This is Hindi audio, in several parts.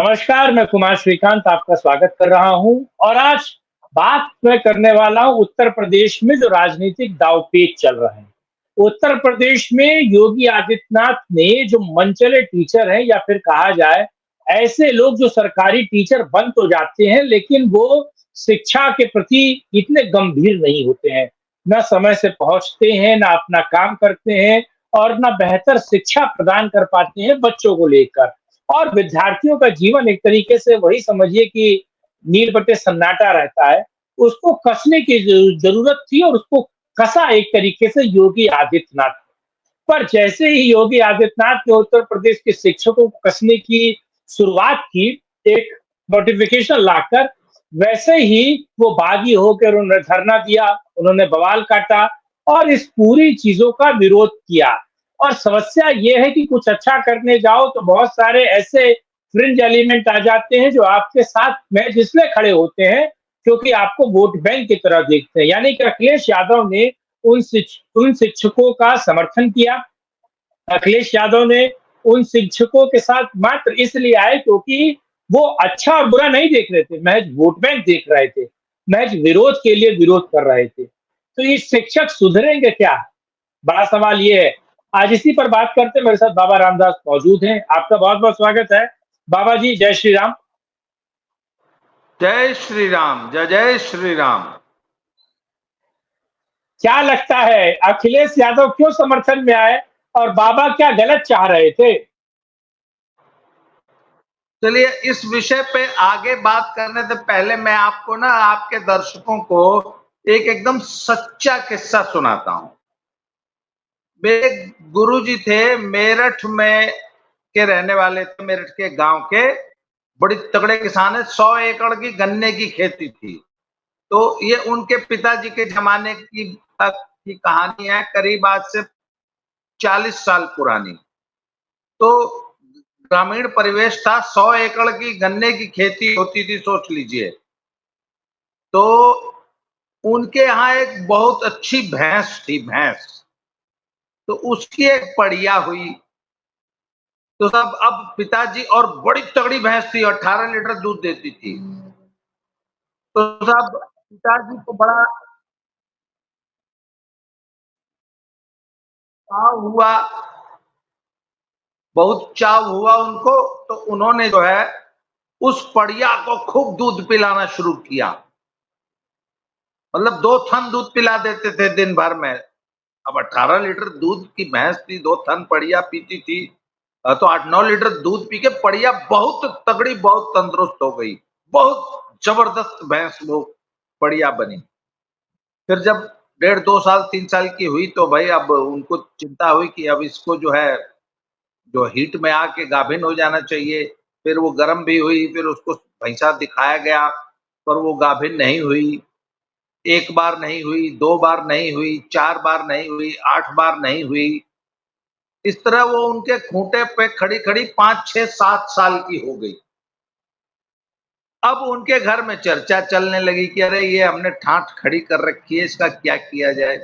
नमस्कार, मैं कुमार श्रीकांत आपका स्वागत कर रहा हूं और आज बात मैं करने वाला हूं उत्तर प्रदेश में जो राजनीतिक दांवपेच चल रहे हैं। उत्तर प्रदेश में योगी आदित्यनाथ ने जो मनचले टीचर हैं या फिर कहा जाए ऐसे लोग जो सरकारी टीचर बन तो जाते हैं लेकिन वो शिक्षा के प्रति इतने गंभीर नहीं होते हैं। ना समय से पहुंचते हैं, ना अपना काम करते हैं और ना बेहतर शिक्षा प्रदान कर पाते हैं बच्चों को लेकर। और विद्यार्थियों का जीवन एक तरीके से वही समझिए कि नील बटे सन्नाटा रहता है। उसको कसने की जरूरत थी और उसको कसा एक तरीके से योगी आदित्यनाथ। पर जैसे ही योगी आदित्यनाथ ने उत्तर प्रदेश के शिक्षकों को कसने की शुरुआत की, एक नोटिफिकेशन लाकर, वैसे ही वो बागी होकर उन्होंने धरना दिया, उन्होंने बवाल काटा और इस पूरी चीजों का विरोध किया। और समस्या ये है कि कुछ अच्छा करने जाओ तो बहुत सारे ऐसे फ्रिंज एलिमेंट आ जाते हैं जो आपके साथ मैच इसलिए खड़े होते हैं क्योंकि आपको वोट बैंक की तरह देखते हैं। यानी कि अखिलेश यादव ने उन शिक्षकों का समर्थन किया। अखिलेश यादव ने उन शिक्षकों के साथ मात्र इसलिए आए क्योंकि वो अच्छा और बुरा नहीं देख रहे थे, महज वोट बैंक देख रहे थे, महज विरोध के लिए विरोध कर रहे थे। तो ये शिक्षक सुधरेंगे क्या? बड़ा सवाल ये है। आज इसी पर बात करते हैं। मेरे साथ बाबा रामदास मौजूद हैं। आपका बहुत बहुत स्वागत है बाबा जी। जय श्री राम। जय श्री राम। जय जय श्री राम। क्या लगता है अखिलेश यादव क्यों समर्थन में आए और बाबा क्या गलत चाह रहे थे? चलिए, इस विषय पे आगे बात करने से पहले मैं आपको ना आपके दर्शकों को एक एकदम सच्चा किस्सा सुनाता हूं। मेरे गुरुजी थे, मेरठ में के रहने वाले थे, मेरठ के गांव के बड़ी तगड़े किसान है। 100 एकड़ की गन्ने की खेती थी। तो ये उनके पिताजी के जमाने की कहानी है, करीब आज से 40 साल पुरानी। तो ग्रामीण परिवेश था, 100 एकड़ की गन्ने की खेती होती थी, सोच लीजिए। तो उनके यहाँ एक बहुत अच्छी भैंस थी, भैंस। तो उसकी एक बढ़िया हुई। तो सब अब पिताजी, और बड़ी तगड़ी भैंस थी, 18 लीटर दूध देती थी। तो सब पिताजी को बड़ा चाव हुआ, बहुत चाव हुआ उनको। तो उन्होंने जो है उस बढ़िया को खूब दूध पिलाना शुरू किया। मतलब 2 थन दूध पिला देते थे दिन भर में। अब 18 लीटर दूध की भैंस थी, 2 थन बढ़िया पीती थी। तो 8-9 लीटर दूध पी के बढ़िया बहुत तगड़ी, बहुत तंदुरुस्त हो गई। बहुत जबरदस्त भैंस वो बढ़िया बनी। फिर जब 1.5-2 साल 3 साल की हुई तो भाई अब उनको चिंता हुई कि अब इसको जो है, जो हीट में आके गाभिन हो जाना चाहिए। फिर वो गर्म भी हुई, फिर उसको भैंसा दिखाया गया, पर वो गाभिन नहीं हुई। 1 बार नहीं हुई, 2 बार नहीं हुई, 4 बार नहीं हुई, 8 बार नहीं हुई। इस तरह वो उनके खूंटे पे खड़ी-खड़ी 5, 6, 7 साल की हो गई। अब उनके घर में चर्चा चलने लगी कि अरे ये हमने ठाठ खड़ी कर रखी है, इसका क्या किया जाए।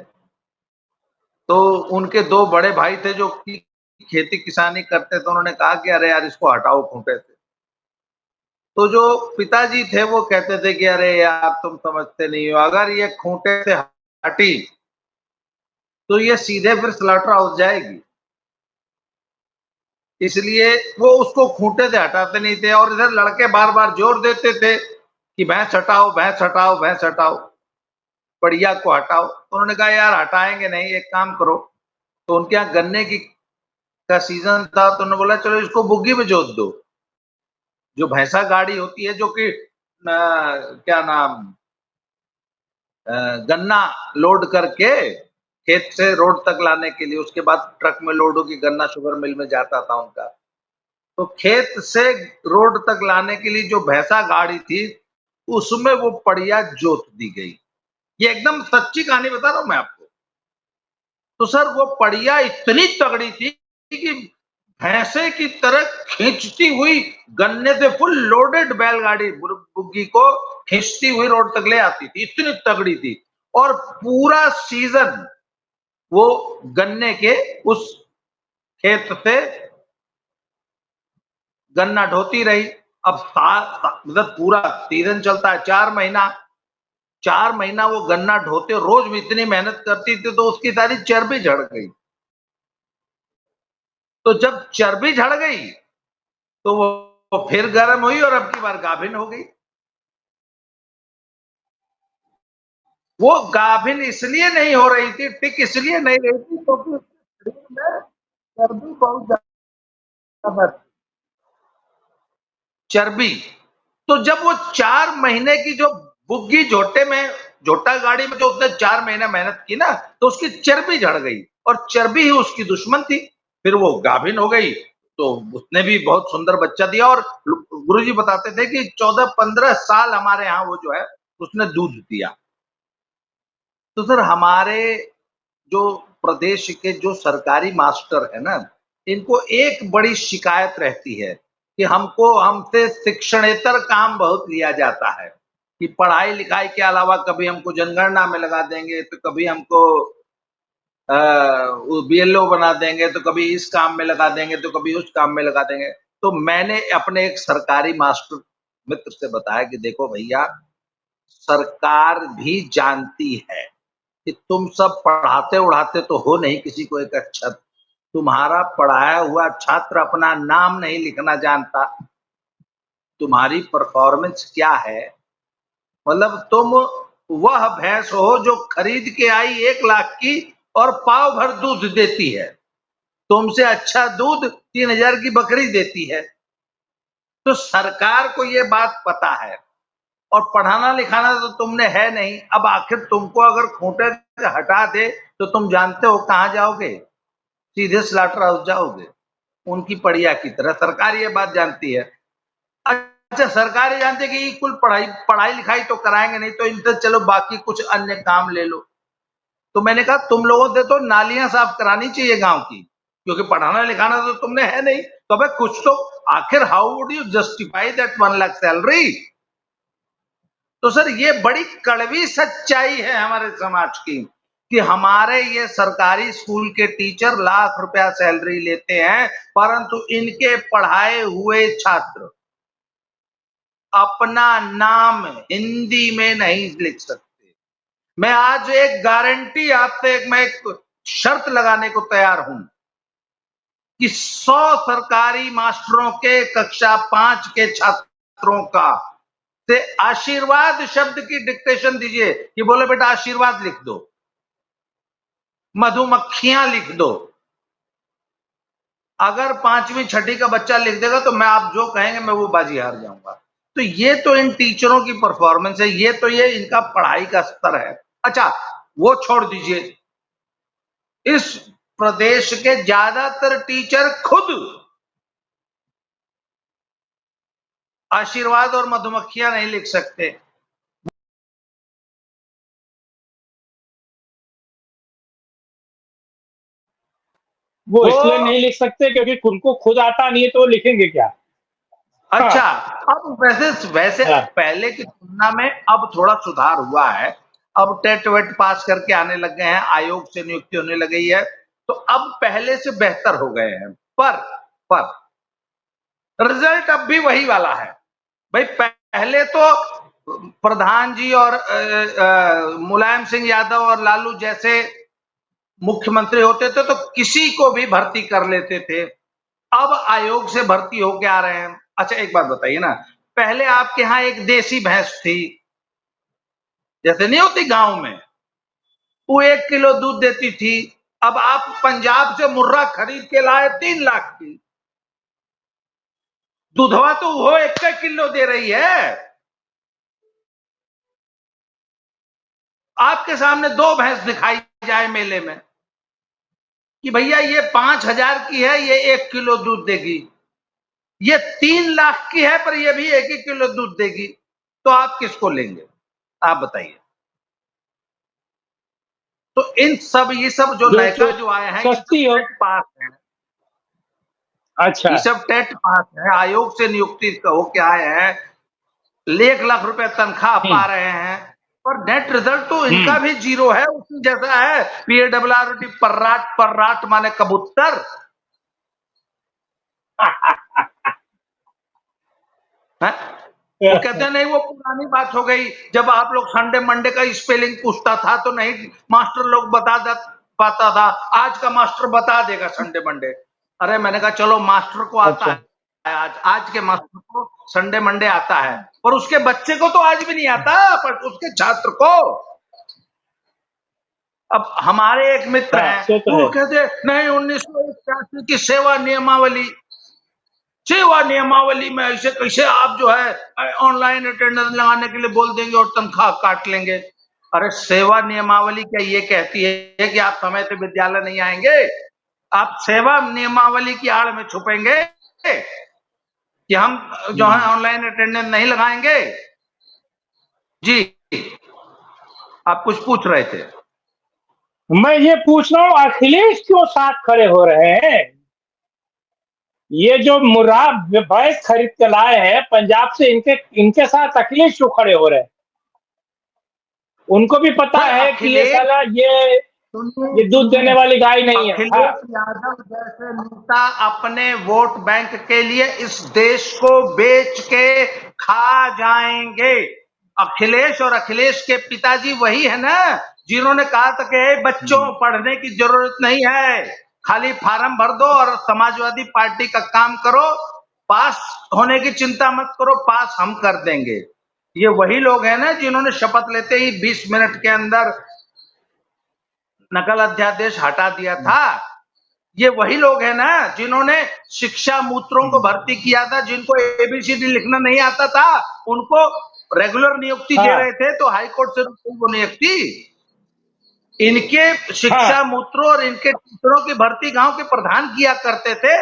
तो उनके 2 बड़े भाई थे जो कि खेती किसानी करते थे, उन्होंने कहा कि अरे यार इसको हटाओ खूंटे से। तो जो पिताजी थे वो कहते थे कि अरे यार तुम समझते नहीं हो, अगर ये खूंटे से हटी तो ये सीधे फिर स्लॉटर हाउस जाएगी। इसलिए वो उसको खूंटे से हटाते नहीं थे और इधर लड़के बार-बार जोर देते थे कि भैंस हटाओ, भैंस हटाओ, भैंस हटाओ, बढ़िया को हटाओ। तो उन्होंने कहा यार हटाएंगे नहीं, एक काम करो। तो उनके यहाँ गन्ने की का सीजन था, तो उन्होंने बोला चलो इसको बुग्गी में जोत दो। जो भैंसा गाड़ी होती है, जो कि क्या नाम, गन्ना लोड करके खेत से रोड तक लाने के लिए, उसके बाद ट्रक में लोड होकर गन्ना शुगर मिल में जाता था उनका। तो खेत से रोड तक लाने के लिए जो भैंसा गाड़ी थी, उसमें वो पड़िया जोत दी गई। ये एकदम सच्ची कहानी बता रहा हूं मैं आपको। तो सर वो पड़िया इतनी तगड़ी थी कि भैंसे की तरह खींचती हुई गन्ने से फुल लोडेड बैलगाड़ी बुग्गी को खींचती हुई रोड तक ले आती थी, इतनी तगड़ी थी। और पूरा सीजन वो गन्ने के उस खेत से गन्ना ढोती रही। अब मतलब पूरा सीजन चलता है 4 महीना वो गन्ना ढोते, रोज में इतनी मेहनत करती थी तो उसकी सारी चर्बी झड़ गई। तो जब चर्बी झड़ गई तो वो फिर गर्म हुई और अब की बार गाभिन हो गई। वो गाभिन इसलिए नहीं हो रही थी, टिक इसलिए नहीं रही थी क्योंकि उसके शरीर में चर्बी बहुत ज्यादा थी। चर्बी। तो जब वो 4 महीने की जो बुग्गी झोटा गाड़ी में जो उसने 4 महीने मेहनत की ना, तो उसकी चर्बी झड़ गई और चर्बी ही उसकी दुश्मन थी। फिर वो गाभिन हो गई तो उसने भी बहुत सुंदर बच्चा दिया और गुरुजी बताते थे कि 14-15 साल हमारे यहाँ वो जो है उसने दूध दिया। तो सर हमारे जो प्रदेश के जो सरकारी मास्टर है ना, इनको एक बड़ी शिकायत रहती है कि हमसे शिक्षणेतर काम बहुत लिया जाता है कि पढ़ाई लिखाई के अलावा कभी हमको जनगणना में लगा देंगे, तो कभी हमको बीएलओ बना देंगे, तो कभी इस काम में लगा देंगे, तो कभी उस काम में लगा देंगे। तो मैंने अपने एक सरकारी मास्टर मित्र से बताया कि देखो भैया, सरकार भी जानती है कि तुम सब पढ़ाते उड़ाते तो हो नहीं किसी को एक अच्छा, तुम्हारा पढ़ाया हुआ छात्र अपना नाम नहीं लिखना जानता, तुम्हारी परफॉर्मेंस क्या है। मतलब तुम वह भैंस हो जो खरीद के आई 1 लाख की और पाव भर दूध देती है, तुमसे अच्छा दूध 3,000 की बकरी देती है। तो सरकार को ये बात पता है और पढ़ाना लिखाना तो तुमने है नहीं। अब आखिर तुमको अगर खूंटे से हटा दे तो तुम जानते हो कहां जाओगे, सीधे स्लॉटर हाउस जाओगे, उनकी पड़िया की तरह। सरकार ये बात जानती है। अच्छा, सरकार ये जानती है कि कुल पढ़ाई लिखाई तो कराएंगे नहीं, तो इनसे चलो बाकी कुछ अन्य काम ले लो। तो मैंने कहा तुम लोगों से तो नालियां साफ करानी चाहिए गांव की, क्योंकि पढ़ाना लिखाना तो तुमने है नहीं। तो अबे कुछ तो आखिर how would you justify that 1 lakh salary. तो सर ये बड़ी कड़वी सच्चाई है हमारे समाज की कि हमारे ये सरकारी स्कूल के टीचर लाख रुपया सैलरी लेते हैं, परंतु इनके पढ़ाए हुए छात्र अपना नाम हिंदी में नहीं लिख सकते। मैं आज एक गारंटी आपसे मैं एक शर्त लगाने को तैयार हूं कि 100 सरकारी मास्टरों के कक्षा 5 के छात्रों का से आशीर्वाद शब्द की डिक्टेशन दीजिए कि बोले बेटा आशीर्वाद लिख दो, मधुमक्खियां लिख दो। अगर 5वीं 6ठी का बच्चा लिख देगा तो मैं आप जो कहेंगे मैं वो बाजी हार जाऊंगा। तो ये तो इन टीचरों की परफॉर्मेंस है, ये इनका पढ़ाई का स्तर है। अच्छा वो छोड़ दीजिए, इस प्रदेश के ज्यादातर टीचर खुद आशीर्वाद और मधुमक्खियां नहीं लिख सकते। वो इसलिए नहीं लिख सकते क्योंकि उनको खुद आता नहीं है, तो वो लिखेंगे क्या? अच्छा, हाँ, अब वैसे हाँ, पहले की तुलना में अब थोड़ा सुधार हुआ है। अब टेट वेट पास करके आने लग गए हैं, आयोग से नियुक्ति होने लग गई है, तो अब पहले से बेहतर हो गए हैं। पर रिजल्ट अब भी वही वाला है। भाई पहले तो प्रधान जी और मुलायम सिंह यादव और लालू जैसे मुख्यमंत्री होते थे तो किसी को भी भर्ती कर लेते थे। अब आयोग से भर्ती होके आ रहे हैं। अच्छा एक बात बताइए ना, पहले आपके यहाँ एक देसी भैंस थी, जैसे नहीं होती गांव में, वो 1 किलो दूध देती थी। अब आप पंजाब से मुर्रा खरीद के लाए 3 लाख की, दूधवा तो वो 1 किलो दे रही है। आपके सामने 2 भैंस दिखाई जाए मेले में कि भैया ये 5,000 की है, ये 1 किलो दूध देगी, ये 3 लाख की है पर ये भी 1-1 किलो दूध देगी, तो आप किसको लेंगे? आप बताइए। तो ये सब जो नयका जो आए हैं, सस्ती हो। पास है, अच्छा, ये सब टेट पास है, आयोग से नियुक्ति होके आए हैं, 1 लाख रुपए तनख्वाह पा रहे हैं, पर नेट रिजल्ट तो इनका भी 0 है, उसी जैसा है। PARROT पर्राट माने कबूतर। है? वो कहते हैं नहीं, वो पुरानी बात हो गई, जब आप लोग संडे मंडे का स्पेलिंग पूछता था तो नहीं मास्टर लोग पाता था, आज का मास्टर बता देगा संडे मंडे। अरे मैंने कहा चलो मास्टर को आता अच्छा। है, आज के मास्टर को संडे मंडे आता है, पर उसके बच्चे को तो आज भी नहीं आता, पर उसके छात्र को। अब हमारे एक मित्र हाँ, हैं, सो तो वो है। कहते नहीं 1981 की सेवा नियमावली में ऐसे कैसे आप जो है ऑनलाइन अटेंडेंस लगाने के लिए बोल देंगे और तनख्वाह काट लेंगे। अरे सेवा नियमावली क्या ये कहती है कि आप समय से विद्यालय नहीं आएंगे? आप सेवा नियमावली की आड़ में छुपेंगे कि हम जो है ऑनलाइन अटेंडेंस नहीं लगाएंगे? जी, आप कुछ पूछ रहे थे। मैं ये पूछ रहा हूँ अखिलेश क्यों साथ खड़े हो रहे हैं? ये जो मुराद भैंस खरीद के लाए हैं पंजाब से, इनके साथ अखिलेश क्यों खड़े हो रहे हैं? उनको भी पता सर है कि ये अखिलेश, साला ये दूध देने वाली गाय नहीं है। हाँ। अखिलेश यादव जैसे नेता अपने वोट बैंक के लिए इस देश को बेच के खा जाएंगे। अखिलेश और अखिलेश के पिताजी वही है ना जिन्होंने कहा था कि बच्चों पढ़ने की जरूरत नहीं है, खाली फार्म भर दो और समाजवादी पार्टी का काम करो, पास होने की चिंता मत करो, पास हम कर देंगे। ये वही लोग हैं ना जिन्होंने शपथ लेते ही 20 मिनट के अंदर नकल अध्यादेश हटा दिया था। ये वही लोग हैं ना जिन्होंने शिक्षा मूत्रों को भर्ती किया था, जिनको एबीसीडी लिखना नहीं आता था, उनको रेगुलर नियुक्ति दे हाँ। रहे थे तो हाईकोर्ट से रुकी वो नियुक्ति। इनके शिक्षा हाँ। मूत्रों और इनके टीचरों की भर्ती गांव के प्रधान किया करते थे।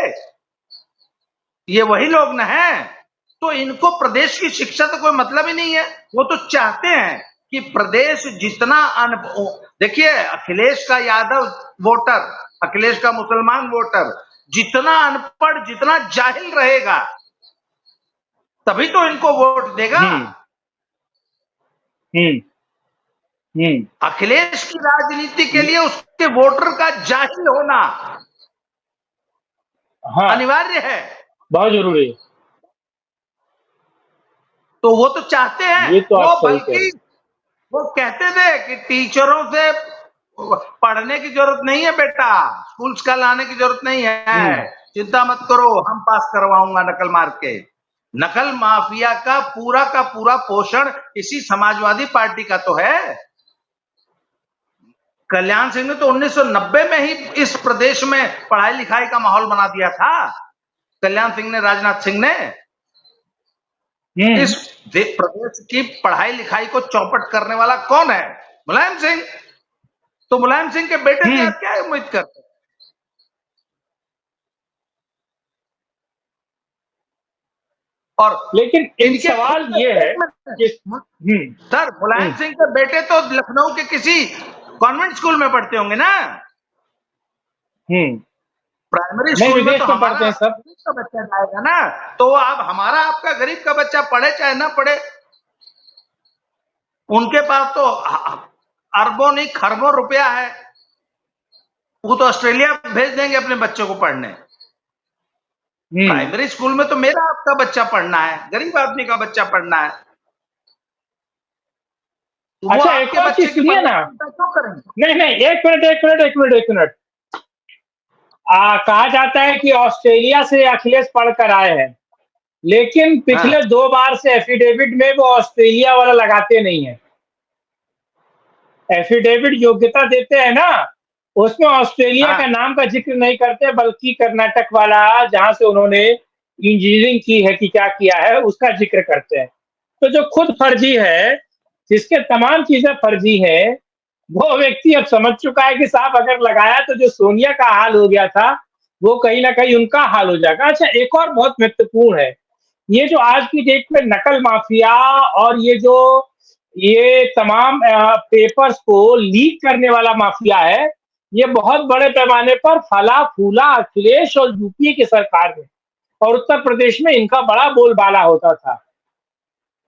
ये वही लोग न हैं। तो इनको प्रदेश की शिक्षा से कोई मतलब ही नहीं है। वो तो चाहते हैं कि प्रदेश जितना देखिए अखिलेश का यादव वोटर, अखिलेश का मुसलमान वोटर जितना अनपढ़, जितना जाहिल रहेगा तभी तो इनको वोट देगा। अखिलेश की राजनीति के लिए उसके वोटर का जाहिल होना हाँ, अनिवार्य है। बहुत जरूरी है। तो वो तो चाहते हैं, ये तो आप वो सही कह रहे बल्कि वो कहते थे कि टीचरों से पढ़ने की जरूरत नहीं है बेटा, स्कूल्स का लाने की जरूरत नहीं है, चिंता मत करो, हम पास करवाऊंगा नकल मार के। नकल माफिया का पूरा पोषण इसी समाजवादी पार्टी का तो है। कल्याण सिंह ने तो 1990 में ही इस प्रदेश में पढ़ाई लिखाई का माहौल बना दिया था। कल्याण सिंह ने, राजनाथ सिंह ने इस प्रदेश की पढ़ाई लिखाई को चौपट करने वाला कौन है? मुलायम सिंह। तो मुलायम सिंह के बेटे से आप क्या उम्मीद करते हैं? और लेकिन एक इनके सवाल ये है कि सर मुलायम सिंह के बेटे तो लखनऊ के किसी कॉन्वेंट स्कूल में पढ़ते होंगे ना। प्राइमरी नहीं, स्कूल में विदेश तो में पढ़ते हमारा हैं सब। गरीब का बच्चा जाएगा ना। तो अब हमारा आपका गरीब का बच्चा पढ़े चाहे ना पढ़े, उनके पास तो अरबों नहीं खरबों रुपया है, वो तो ऑस्ट्रेलिया भेज देंगे अपने बच्चों को पढ़ने। प्राइमरी स्कूल में तो मेरा आपका बच्चा पढ़ना है, गरीब आदमी का बच्चा पढ़ना है। तो वो अच्छा, एक आपके और बच्चे चीज की सुनिए पढ़ाई ना। चिंता क्यों करेंगे? नहीं, एक मिनट। कहा जाता है कि ऑस्ट्रेलिया से अखिलेश पढ़कर आए हैं, लेकिन पिछले 2 बार से एफिडेविट में वो ऑस्ट्रेलिया वाला लगाते नहीं है। एफिडेविट योग्यता देते हैं ना, उसमें ऑस्ट्रेलिया का नाम का जिक्र नहीं करते, बल्कि कर्नाटक वाला जहां से उन्होंने इंजीनियरिंग की है कि क्या किया है उसका जिक्र करते हैं। तो जो खुद फर्जी है, जिसके तमाम चीजें फर्जी है, वो व्यक्ति अब समझ चुका है कि साहब अगर लगाया तो जो सोनिया का हाल हो गया था वो कहीं ना कहीं उनका हाल हो जाएगा। अच्छा, एक और बहुत महत्वपूर्ण है, ये जो आज की डेट में नकल माफिया और ये तमाम पेपर्स को लीक करने वाला माफिया है, ये बहुत बड़े पैमाने पर फला फूला अखिलेश और यूपीए की सरकार में और उत्तर प्रदेश में इनका बड़ा बोलबाला होता था।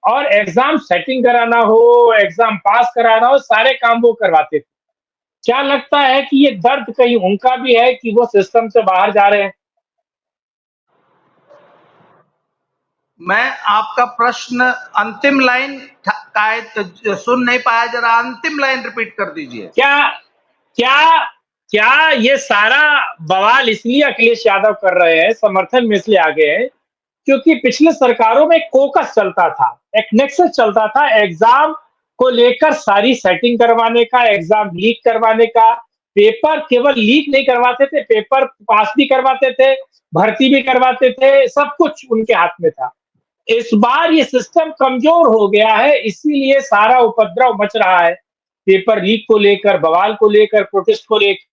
और एग्जाम सेटिंग कराना हो, एग्जाम पास कराना हो, सारे काम वो करवाते थे। क्या लगता है कि ये दर्द कहीं उनका भी है कि वो सिस्टम से बाहर जा रहे हैं? मैं आपका प्रश्न अंतिम लाइन सुन नहीं पाया, जरा अंतिम लाइन रिपीट कर दीजिए। क्या क्या क्या ये सारा बवाल इसलिए अखिलेश यादव कर रहे हैं, समर्थन में इसलिए आगे हैं क्योंकि पिछले सरकारों में कोकस चलता था, एक नेक्सस चलता था एग्जाम को लेकर, सारी सेटिंग करवाने का, एग्जाम लीक करवाने का। पेपर केवल लीक नहीं करवाते थे, पेपर पास भी करवाते थे, भर्ती भी करवाते थे, सब कुछ उनके हाथ में था। इस बार ये सिस्टम कमजोर हो गया है, इसीलिए सारा उपद्रव मच रहा है, पेपर लीक को लेकर, बवाल को लेकर, प्रोटेस्ट को लेकर।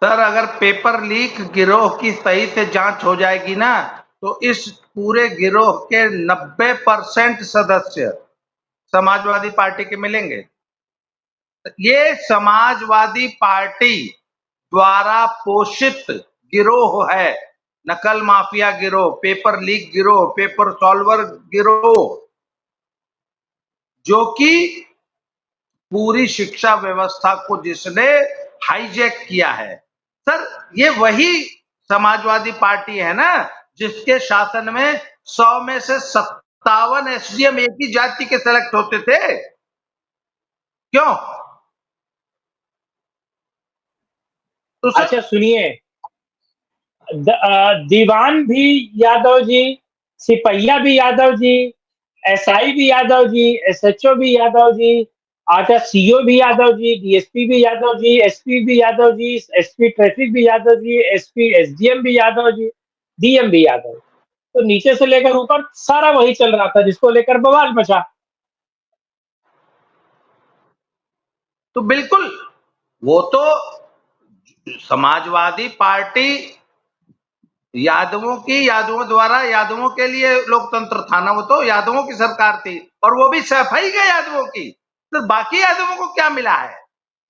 सर, अगर पेपर लीक गिरोह की सही से जांच हो जाएगी ना, तो इस पूरे गिरोह के 90% सदस्य समाजवादी पार्टी के मिलेंगे। ये समाजवादी पार्टी द्वारा पोषित गिरोह है, नकल माफिया गिरोह, पेपर लीक गिरोह, पेपर सॉल्वर गिरोह, जो कि पूरी शिक्षा व्यवस्था को जिसने हाईजैक किया है। सर, ये वही समाजवादी पार्टी है ना जिसके शासन में 100 में से 57 एसडीएम एक ही जाति के सेलेक्ट होते थे। क्यों? तो अच्छा सुनिए, दीवान भी यादव जी, सिपहिया भी यादव जी, एसआई भी यादव जी, एसएचओ भी यादव जी, अच्छा सीओ भी यादव जी, डीएसपी भी यादव जी, एसपी भी यादव जी, एसपी ट्रैफिक भी यादव जी, एसपी एसडीएम भी यादव जी, डीएम भी यादव। तो नीचे से लेकर ऊपर सारा वही चल रहा था जिसको लेकर बवाल मचा। तो बिल्कुल, वो तो समाजवादी पार्टी यादवों द्वारा, यादवों के लिए लोकतंत्र था ना, वो तो यादवों की सरकार थी, और वो भी सैफई के यादवों की। तो बाकी यादवों को क्या मिला है?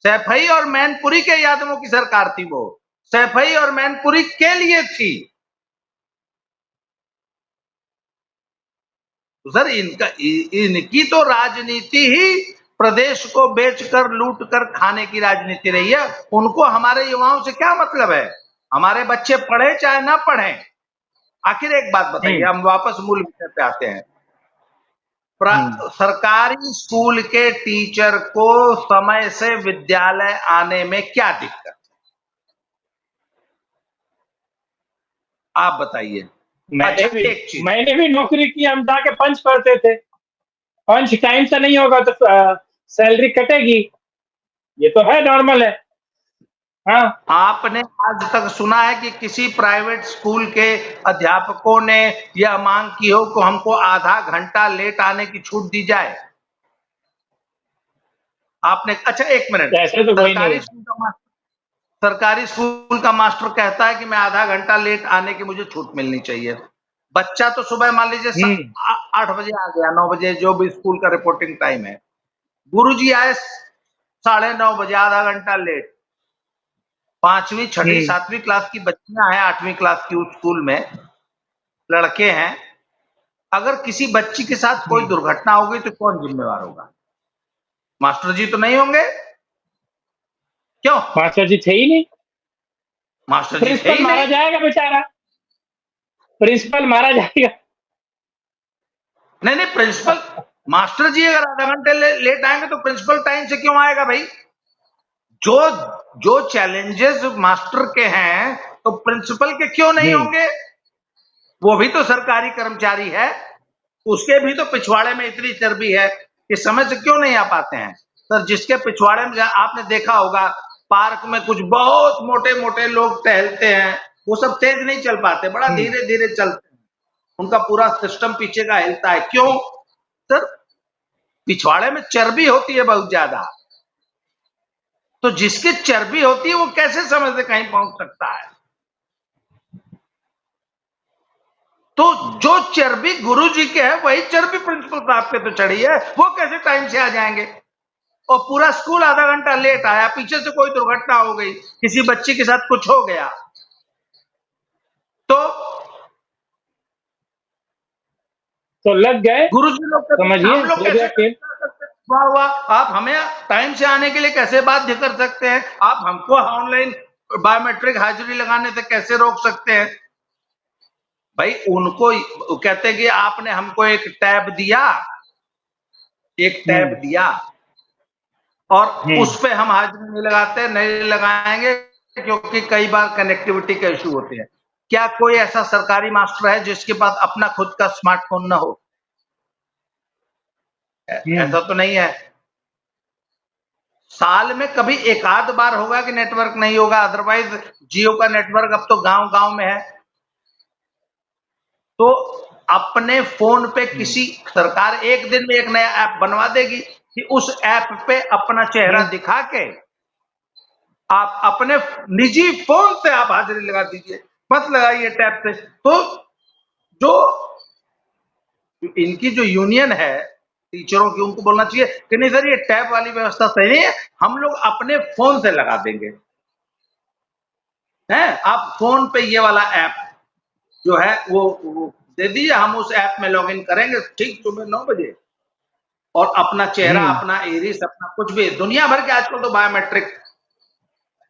सैफई और मैनपुरी के यादवों की सरकार थी, वो सैफई और मैनपुरी के लिए थी। तो सर, इनकी तो राजनीति ही प्रदेश को बेचकर, लूट कर खाने की राजनीति रही है। उनको हमारे युवाओं से क्या मतलब है? हमारे बच्चे पढ़े चाहे ना पढ़े। आखिर एक बात बताइए, हम वापस मूल विषय पे आते हैं। सरकारी स्कूल के टीचर को समय से विद्यालय आने में क्या दिक्कत है? आप बताइए। मैंने भी नौकरी की, हम जाके पंच करते थे, पंच टाइम से नहीं होगा तो सैलरी कटेगी, ये तो है, नॉर्मल है। हाँ, आपने आज तक सुना है कि किसी प्राइवेट स्कूल के अध्यापकों ने यह मांग की हो कि हमको आधा घंटा लेट आने की छूट दी जाए? आपने? अच्छा, एक मिनट। ऐसे तो कोई नहीं। सरकारी स्कूल का मास्टर कहता है कि मैं आधा घंटा लेट आने की मुझे छूट मिलनी चाहिए। बच्चा तो सुबह मान लीजिए 8 बजे आ गया, 9 बजे, जो भी स्कूल का रिपोर्टिंग टाइम है। गुरुजी आए 9:30 बजे, आधा घंटा लेट। 5वीं, 6वीं, 7वीं क्लास की बच्चियां हैं, 8वीं क्लास की उस स्कूल में लड़के हैं। अगर किसी बच्ची के साथ कोई दुर्घटना हो गई तो कौन जिम्मेवार होगा? मास्टर जी तो नहीं होंगे। क्यों? मास्टर जी थे ही नहीं। मास्टर जी थे ही प्रिंसिपल नहीं। मारा जाएगा बेचारा, प्रिंसिपल मारा जाएगा। नहीं, प्रिंसिपल, मास्टर जी अगर आधा घंटे लेट आएंगे तो प्रिंसिपल टाइम से क्यों आएगा भाई? जो चैलेंजेस मास्टर के हैं तो प्रिंसिपल के क्यों नहीं होंगे? वो भी तो सरकारी कर्मचारी है, उसके भी तो पिछवाड़े में इतनी चर्बी है कि समय से क्यों नहीं आ पाते हैं? सर, जिसके पिछवाड़े में, आपने देखा होगा पार्क में कुछ बहुत मोटे मोटे लोग टहलते हैं, वो सब तेज नहीं चल पाते, बड़ा धीरे धीरे चलते हैं, उनका पूरा सिस्टम पीछे का हिलता है। क्यों? सर, पिछवाड़े में चर्बी होती है बहुत ज्यादा, तो जिसकी चर्बी होती है वो कैसे समय से कहीं पहुंच सकता है? तो जो चर्बी गुरु जी के है वही चर्बी प्रिंसिपल साहब पे तो चढ़ी है, वो कैसे टाइम से आ जाएंगे? और पूरा स्कूल आधा घंटा लेट आया, पीछे से कोई दुर्घटना हो गई, किसी बच्ची के साथ कुछ हो गया, तो लग गए। गुरुजी लोग, समझिए, हम लोग कैसे? वाह वाह, आप हमें टाइम से आने के लिए कैसे बाध्य कर सकते हैं? आप हमको ऑनलाइन बायोमेट्रिक हाजिरी लगाने से कैसे रोक सकते हैं? भाई उनको वो कहते हैं कि आपने हमको एक टैब दिया, एक टैब दिया और उस पे हम हाजिरी नहीं लगाते, नहीं लगाएंगे क्योंकि कई बार कनेक्टिविटी के इशू होते हैं। क्या कोई ऐसा सरकारी मास्टर है जिसके पास अपना खुद का स्मार्टफोन ना हो? ऐसा तो नहीं है। साल में कभी एक आध बार होगा कि नेटवर्क नहीं होगा, अदरवाइज जियो का नेटवर्क अब तो गांव गांव में है। तो अपने फोन पे किसी सरकार एक दिन में एक नया ऐप बनवा देगी कि उस ऐप पे अपना चेहरा दिखा के आप अपने निजी फोन से आप हाजिरी लगा दीजिए, मत लगाइए टैब से। तो जो इनकी जो यूनियन है टीचरों की, उनको बोलना चाहिए कि नहीं सर ये टैब वाली व्यवस्था सही नहीं है, हम लोग अपने फोन से लगा देंगे। हैं, आप फोन पे ये वाला ऐप जो है वो दे दीजिए, हम उस ऐप में लॉगिन करेंगे ठीक सुबह 9 बजे और अपना चेहरा, अपना इरिस, अपना कुछ भी, दुनिया भर के आजकल तो बायोमेट्रिक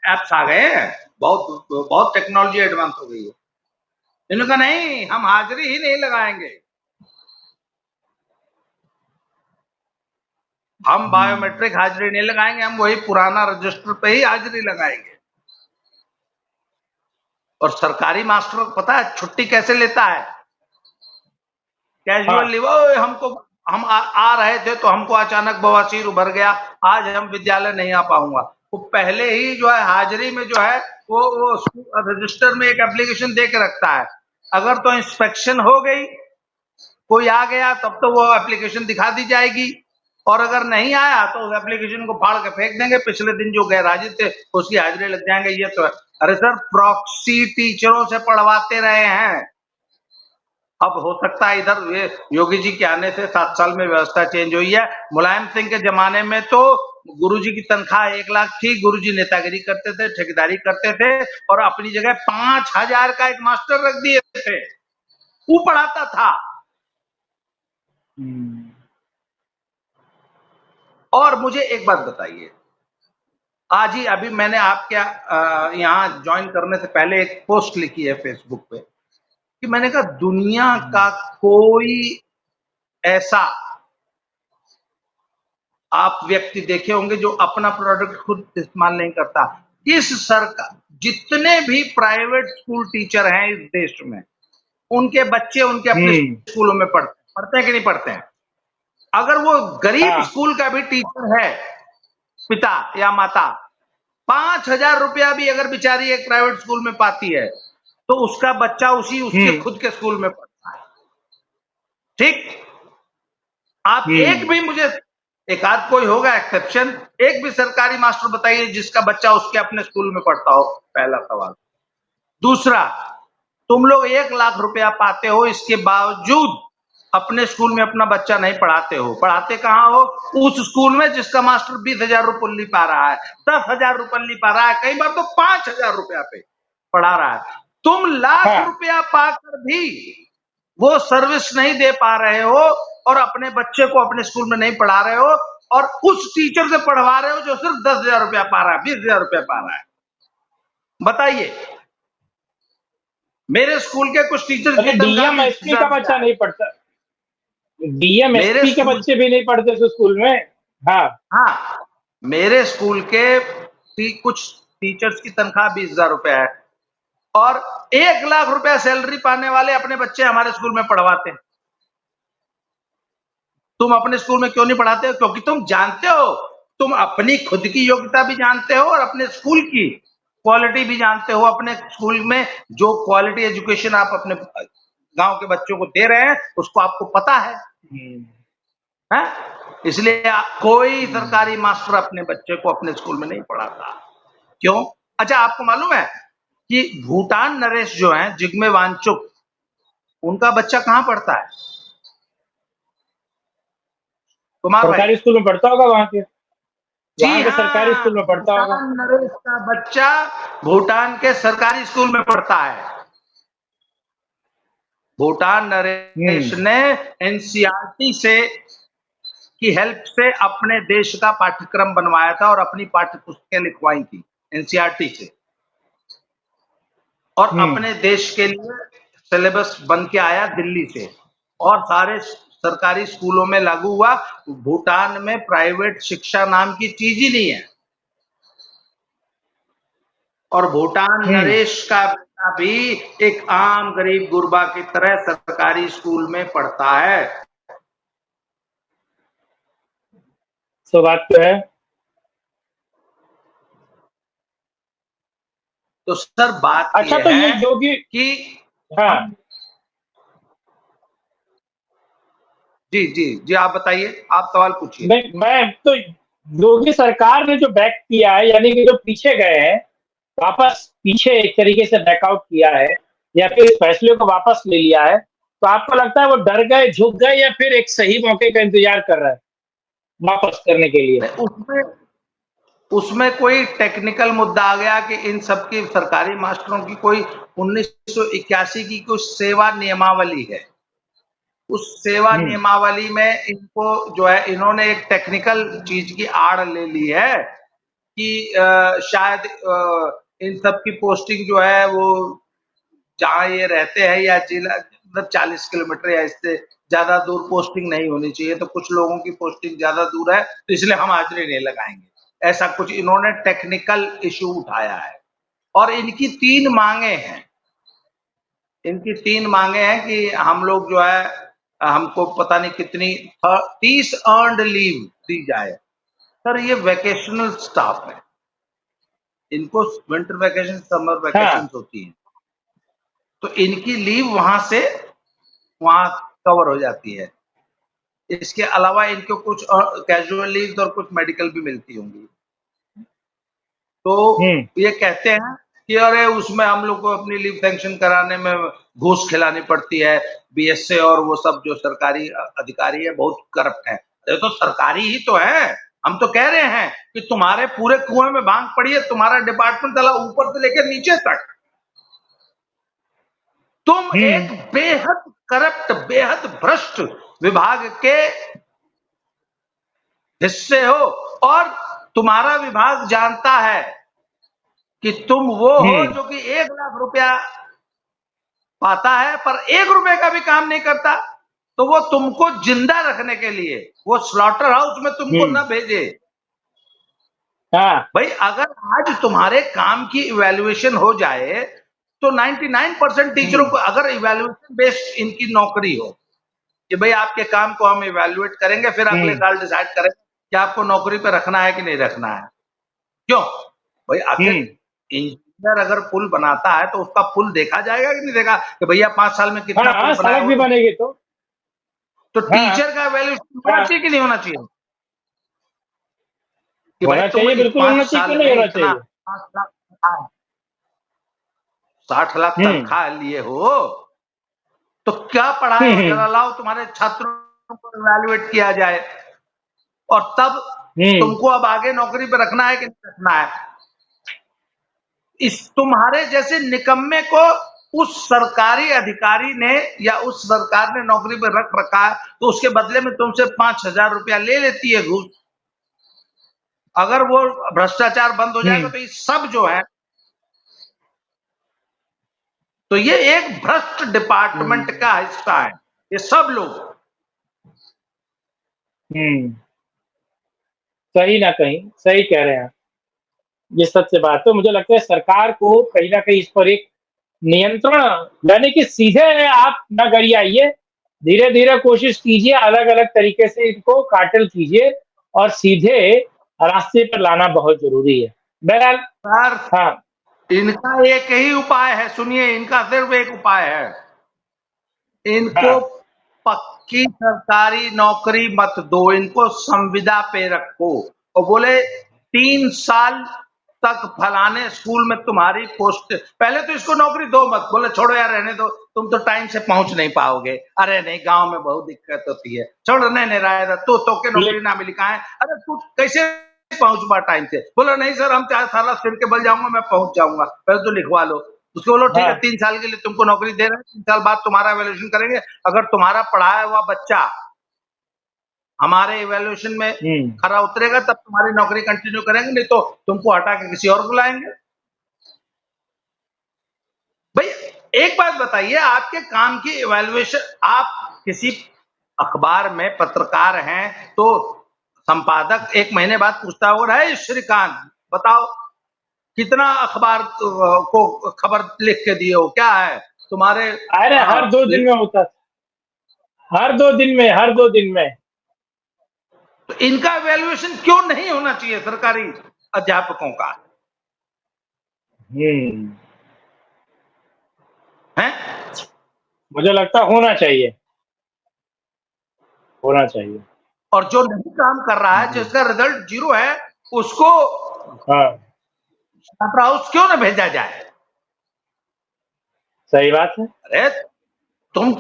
एप्स आ गए हैं, बहुत बहुत टेक्नोलॉजी एडवांस हो गई है। इन्होंने कहा नहीं, हम हाजिरी ही नहीं लगाएंगे, हम बायोमेट्रिक हाजिरी नहीं लगाएंगे, हम वही पुराना रजिस्टर पे ही हाजिरी लगाएंगे। और सरकारी मास्टर पता है छुट्टी कैसे लेता है? कैजुअली, वो हमको हम आ रहे थे तो हमको अचानक बवासीर उभर गया, आज हम विद्यालय नहीं आ पाऊंगा। वो पहले ही जो है हाजिरी में जो है वो रजिस्टर में एक एप्लीकेशन दे के रखता है। अगर तो इंस्पेक्शन हो गई, कोई आ गया, तब तो वो एप्लीकेशन दिखा दी जाएगी, और अगर नहीं आया तो उस एप्लीकेशन को फाड़ के फेंक देंगे, पिछले दिन जो गैर हाजिर थे उसकी हाजिरी लग जाएंगे। ये तो है। अरे सर, प्रॉक्सी टीचरों से पढ़वाते रहे हैं। अब हो सकता है इधर ये योगी जी के आने से 7 साल में व्यवस्था चेंज हुई है। मुलायम सिंह के जमाने में तो गुरुजी की तनख्वाह 1 लाख थी, गुरुजी नेतागिरी करते थे, ठेकेदारी करते थे, और अपनी जगह 5,000 का एक मास्टर रख दिए थे, वो पढ़ाता था। और मुझे एक बात बताइए, आज ही अभी मैंने आपके यहाँ ज्वाइन करने से पहले एक पोस्ट लिखी है फेसबुक पे कि मैंने कहा दुनिया का कोई ऐसा आप व्यक्ति देखे होंगे जो अपना प्रोडक्ट खुद इस्तेमाल नहीं करता। इस सरकार, जितने भी प्राइवेट स्कूल टीचर हैं इस देश में, उनके बच्चे उनके अपने स्कूलों में पढ़ते हैं कि नहीं पढ़ते हैं? अगर वो गरीब स्कूल का भी टीचर है, पिता या माता, 5,000 रुपया भी अगर बेचारी एक प्राइवेट स्कूल में पाती है तो उसका बच्चा उसके खुद के स्कूल में पढ़ता है। ठीक, आप एक भी मुझे, एक आध कोई होगा एक्सेप्शन, एक भी सरकारी मास्टर बताइए जिसका बच्चा उसके अपने स्कूल में पढ़ता हो। पहला सवाल। दूसरा, तुम लोग 1 लाख रुपया पाते हो, इसके बावजूद अपने स्कूल में अपना बच्चा नहीं पढ़ाते हो। पढ़ाते कहां हो? उस स्कूल में जिसका मास्टर 20,000 रुपये पा रहा है, 10,000 रुपये पा रहा है, कई बार तो 5,000 रुपया पे पढ़ा रहा है। तुम लाख रुपया पाकर भी वो सर्विस नहीं दे पा रहे हो और अपने बच्चे को अपने स्कूल में नहीं पढ़ा रहे हो, और उस टीचर से पढ़वा रहे हो जो सिर्फ 10,000 रुपया पा रहा है, 20,000 रुपया पा रहा है। बताइए, मेरे स्कूल के कुछ टीचर डीएम एसपी का बच्चा नहीं पढ़ता, डीएम एसपी के बच्चे भी नहीं पढ़ते तो स्कूल में। हाँ, मेरे स्कूल के कुछ टीचर्स की तनख्वाह 20,000 रुपया है और 1 लाख रुपया सैलरी पाने वाले अपने बच्चे हमारे स्कूल में पढ़वाते हैं। तुम अपने स्कूल में क्यों नहीं पढ़ाते हो? क्योंकि तुम जानते हो, तुम अपनी खुद की योग्यता भी जानते हो और अपने स्कूल की क्वालिटी भी जानते हो। अपने स्कूल में जो क्वालिटी एजुकेशन आप अपने गांव के बच्चों को दे रहे हैं उसको आपको पता है। इसलिए कोई सरकारी मास्टर अपने बच्चे को अपने स्कूल में नहीं पढ़ाता। क्यों? अच्छा, आपको मालूम है कि भूटान नरेश जो है, जिग्मे वांगचुक, उनका बच्चा कहां पढ़ता है? सरकारी स्कूल में पढ़ता होगा, वहां के सरकारी स्कूल में पढ़ता होगा। नरेश का बच्चा भूटान के सरकारी स्कूल में पढ़ता है। भूटान नरेश ने एनसीईआरटी से की हेल्प से अपने देश का पाठ्यक्रम बनवाया था और अपनी पाठ्य पुस्तकें लिखवाई थी एनसीईआरटी से, और अपने देश के लिए सिलेबस बन के आया दिल्ली से और सारे सरकारी स्कूलों में लागू हुआ। भूटान में प्राइवेट शिक्षा नाम की चीज ही नहीं है और भूटान नरेश का बेटा भी एक आम गरीब गुरबा की तरह सरकारी स्कूल में पढ़ता है। सो बात तो है। तो सर बात अच्छा, यह तो ये है योगी, कि हाँ जी जी जी, आप बताइए, आप सवाल पूछिए। नहीं, मैं तो योगी सरकार ने जो बैक किया है, यानी कि जो पीछे गए हैं, वापस पीछे एक तरीके से बैकआउट किया है या फिर इस फैसले को वापस ले लिया है, तो आपको लगता है वो डर गए, झुक गए, या फिर एक सही मौके का इंतजार कर रहा है वापस करने के लिए? उसमें उसमें कोई टेक्निकल मुद्दा आ गया कि इन सबकी सरकारी मास्टरों की कोई 1981 की कुछ सेवा नियमावली है। उस सेवा नियमावली में इनको जो है, इन्होंने एक टेक्निकल चीज की आड़ ले ली है कि शायद इन सब की पोस्टिंग जो है वो जहाँ ये रहते हैं या जिला मतलब 40 किलोमीटर या इससे ज्यादा दूर पोस्टिंग नहीं होनी चाहिए। तो कुछ लोगों की पोस्टिंग ज्यादा दूर है तो इसलिए हम हाजिरी नहीं लगाएंगे, ऐसा कुछ इन्होंने टेक्निकल इशू उठाया है। और इनकी 3 मांगे हैं। इनकी 3 मांगे हैं कि हम लोग जो है, हमको पता नहीं कितनी 30 अर्नड लीव दी जाए। सर ये वैकेशनल स्टाफ है, इनको विंटर वैकेशन समर वैकेशन होती है, तो इनकी लीव वहां कवर हो जाती है। इसके अलावा इनको कुछ कैजुअल लीव और कुछ मेडिकल भी मिलती होंगी। तो ये कहते हैं कि अरे उसमें हम लोग को अपनी लीव सैंक्शन कराने में घूस खिलानी पड़ती है, बीएसए और वो सब जो सरकारी अधिकारी है बहुत करप्ट है। ये तो सरकारी ही तो है। हम तो कह रहे हैं कि तुम्हारे पूरे कुएं में भांग पड़ी है, तुम्हारा डिपार्टमेंट चला ऊपर से लेकर नीचे तक। तुम एक बेहद करप्ट, बेहद भ्रष्ट विभाग के हिस्से हो और तुम्हारा विभाग जानता है कि तुम वो हो जो कि 1 लाख रुपया पाता है पर 1 रुपए का भी काम नहीं करता। तो वो तुमको जिंदा रखने के लिए वो स्लॉटर हाउस में तुमको न भेजे। भाई अगर आज तुम्हारे काम की इवैल्यूएशन हो जाए तो 99% टीचरों को, अगर इवैल्यूएशन बेस्ड इनकी नौकरी हो कि भाई आपके काम को हम इवैल्यूएट करेंगे, फिर अगले साल डिसाइड करेंगे कि आपको नौकरी पे रखना है कि नहीं रखना है। क्यों भाई, आखिर इंजीनियर अगर पुल बनाता है तो उसका पुल देखा जाएगा कि नहीं देखा कि भैया 5 साल में कितना पुल बनाया भी बनेगी तो टीचर का इवैल्यूएशन होना चाहिए कि नहीं होना चाहिए कि भाई तुम बिल्कुल 5 होना साल चाहिए, में नहीं होना इतना चाहिए। 60 लाख तनख्वाह लिए हो तो क्या पढ़ाए हो, जरा लाओ तुम्हारे छात्रों को इवैल्यूएट किया जाए और तब तुमको अब आगे नौकरी पे रखना है कि नहीं रखना है। इस तुम्हारे जैसे निकम्मे को उस सरकारी अधिकारी ने या उस सरकार ने नौकरी पे रख रखा है तो उसके बदले में तुमसे 5,000 रुपया ले लेती है घूस। अगर वो भ्रष्टाचार बंद हो जाएगा तो ये सब जो है, तो ये एक भ्रष्ट डिपार्टमेंट का हिस्सा है ये सब लोग। कहीं ना कहीं सही कह रहे हैं, ये सत्य बात है। मुझे लगता है सरकार को कहीं ना कहीं इस पर एक नियंत्रण, यानी कि सीधे आप न गरियाइए, धीरे धीरे कोशिश कीजिए, अलग अलग तरीके से इनको काटल कीजिए और सीधे रास्ते पर लाना बहुत जरूरी है। बहरहाल सर, हाँ, इनका एक ही उपाय है, सुनिए, इनका सिर्फ एक उपाय है, इनको पक्की सरकारी नौकरी मत दो, इनको संविदा पे रखो और बोले 3 साल तक फलाने स्कूल में तुम्हारी पोस्ट, पहले तो इसको नौकरी दो मत, बोले छोड़ो यार रहने दो, तुम तो टाइम से पहुंच नहीं पाओगे, अरे नहीं गांव में बहुत दिक्कत होती है, छोड़ो नहीं रहा तो के नौकरी ना मिली, कहा है अरे तू कैसे पहुंच पा टाइम से, बोला नहीं सर हम 4 साल सिर के बल जाऊंगा, मैं पहुंच जाऊंगा, पहले तो लिखवा लो। उसको बोलो ठीक है 3 साल के लिए तुमको नौकरी दे रहे हैं, 3 साल बाद तुम्हारा इवैल्यूएशन करेंगे, अगर तुम्हारा पढ़ाया हुआ बच्चा हमारे इवैल्यूएशन में खरा उतरेगा तब तुम्हारी नौकरी कंटिन्यू करेंगे, नहीं तो तुमको हटा के किसी और को लाएंगे। भाई एक बात बताइए, आपके काम की इवैल्यूएशन, आप किसी अखबार में पत्रकार हैं तो संपादक एक महीने बाद पूछता होगा, है श्रीकांत बताओ कितना अखबार को खबर लिख के दिए हो, क्या है तुम्हारे? अरे हर 2 दिन में होता था, हर 2 दिन में, हर 2 दिन में। तो इनका इवैल्यूएशन क्यों नहीं होना चाहिए सरकारी अध्यापकों का? है, मुझे लगता है होना चाहिए, होना चाहिए। और जो नहीं काम कर रहा है, जिसका रिजल्ट 0 है, उसको हाँ, छात्रा हाउस क्यों न भेजा जाए? सही बात है। अरे तुम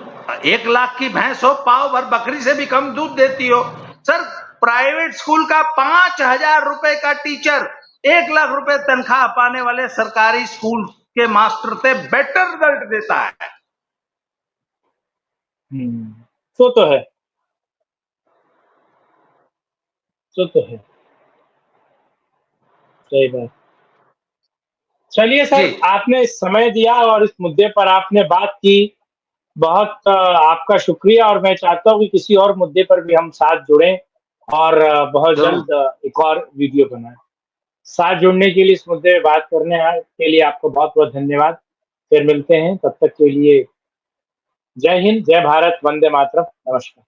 1 लाख की भैंस हो, पाव भर बकरी से भी कम दूध देती हो। सर, प्राइवेट स्कूल का 5,000 रुपए का टीचर 1 लाख रुपए तनख्वाह पाने वाले सरकारी स्कूल के मास्टर से बेटर रिजल्ट देता है। सो तो है, सो तो है, सही बात। चलिए सर, जी, आपने समय दिया और इस मुद्दे पर आपने बात की, बहुत आपका शुक्रिया। और मैं चाहता हूँ कि किसी और मुद्दे पर भी हम साथ जुड़ें और बहुत जरूर। जल्द एक और वीडियो बनाएं। साथ जुड़ने के लिए, इस मुद्दे पे बात करने के लिए आपको बहुत-बहुत धन्यवाद। फिर मिलते हैं, तब तक के लिए जय हिंद, जय भारत, वंदे मातरम, नमस्कार।